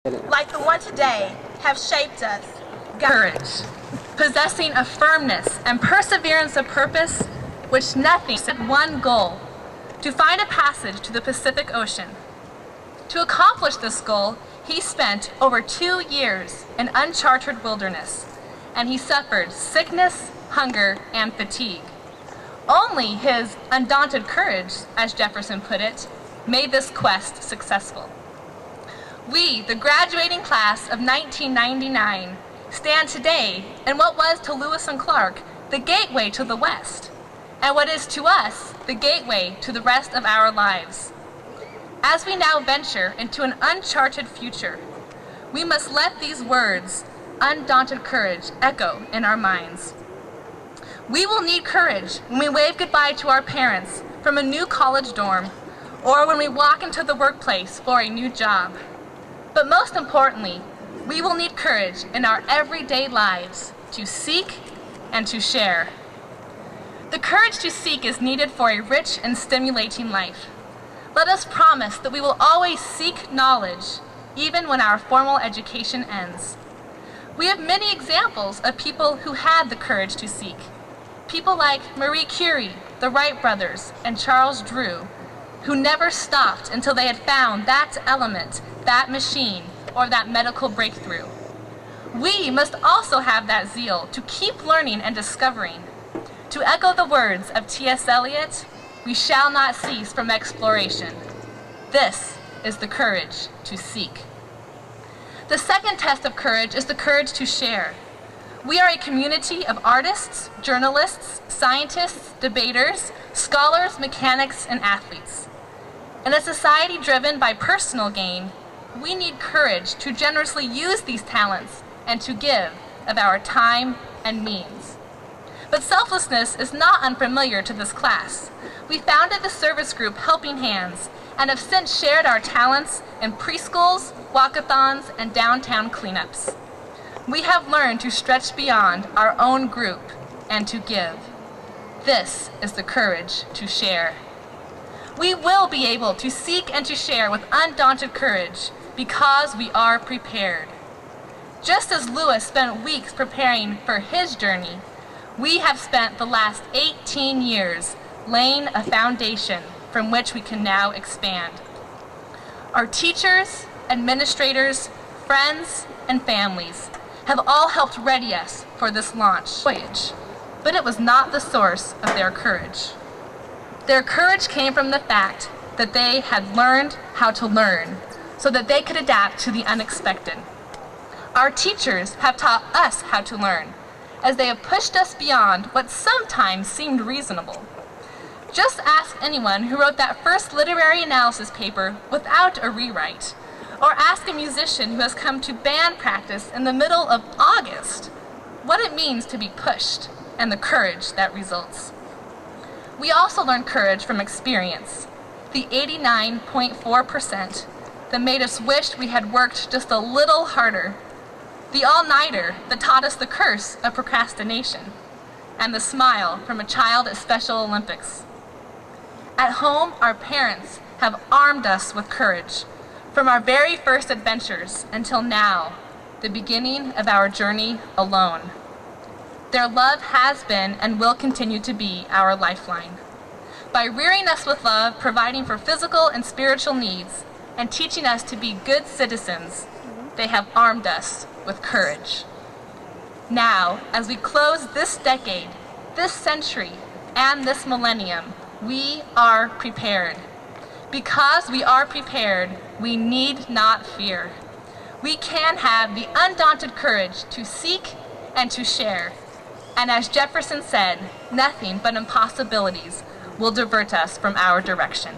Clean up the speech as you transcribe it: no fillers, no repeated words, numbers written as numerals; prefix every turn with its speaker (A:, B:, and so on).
A: like the one today, have shaped us.
B: Courage, possessing a firmness and perseverance of purpose which nothing except one goal, to find a passage to the Pacific Ocean. To accomplish this goal, he spent over 2 years in uncharted wilderness, and he suffered sickness, hunger, and fatigue. Only his undaunted courage, as Jefferson put it, made this quest successful. We, the graduating class of 1999, stand today in what was to Lewis and Clark the gateway to the West, and what is to us the gateway to the rest of our lives. As we now venture into an uncharted future, we must let these words, undaunted courage, echo in our minds. We will need courage when we wave goodbye to our parents from a new college dorm, or when we walk into the workplace for a new job. But most importantly, we will need courage in our everyday lives to seek and to share. The courage to seek is needed for a rich and stimulating life. Let us promise that we will always seek knowledge, even when our formal education ends. We have many examples of people who had the courage to seek. People like Marie Curie, the Wright brothers, and Charles Drew, who never stopped until they had found that element, that machine, or that medical breakthrough. We must also have that zeal to keep learning and discovering. To echo the words of T.S. Eliot, we shall not cease from exploration. This is the courage to seek. The second test of courage is the courage to share. We are a community of artists, journalists, scientists, debaters, scholars, mechanics, and athletes. In a society driven by personal gain, we need courage to generously use these talents and to give of our time and means. But selflessness is not unfamiliar to this class. We founded the service group Helping Hands and have since shared our talents in preschools, walkathons, and downtown cleanups. We have learned to stretch beyond our own group and to give. This is the courage to share. We will be able to seek and to share with undaunted courage because we are prepared. Just as Lewis spent weeks preparing for his journey, we have spent the last 18 years laying a foundation from which we can now expand. Our teachers, administrators, friends, and families have all helped ready us for this launch voyage, but it was not the source of their courage. Their courage came from the fact that they had learned how to learn so that they could adapt to the unexpected. Our teachers have taught us how to learn, as they have pushed us beyond what sometimes seemed reasonable. Just ask anyone who wrote that first literary analysis paper without a rewrite, or ask a musician who has come to band practice in the middle of August what it means to be pushed and the courage that results. We also learn courage from experience, the 89.4% that made us wish we had worked just a little harder, the all-nighter that taught us the curse of procrastination, and the smile from a child at Special Olympics. At home, our parents have armed us with courage, from our very first adventures until now, the beginning of our journey alone. Their love has been and will continue to be our lifeline. By rearing us with love, providing for physical and spiritual needs, and teaching us to be good citizens, they have armed us with courage. Now, as we close this decade, this century, and this millennium, we are prepared. Because we are prepared, we need not fear. We can have the undaunted courage to seek and to share. And as Jefferson said, nothing but impossibilities will divert us from our direction.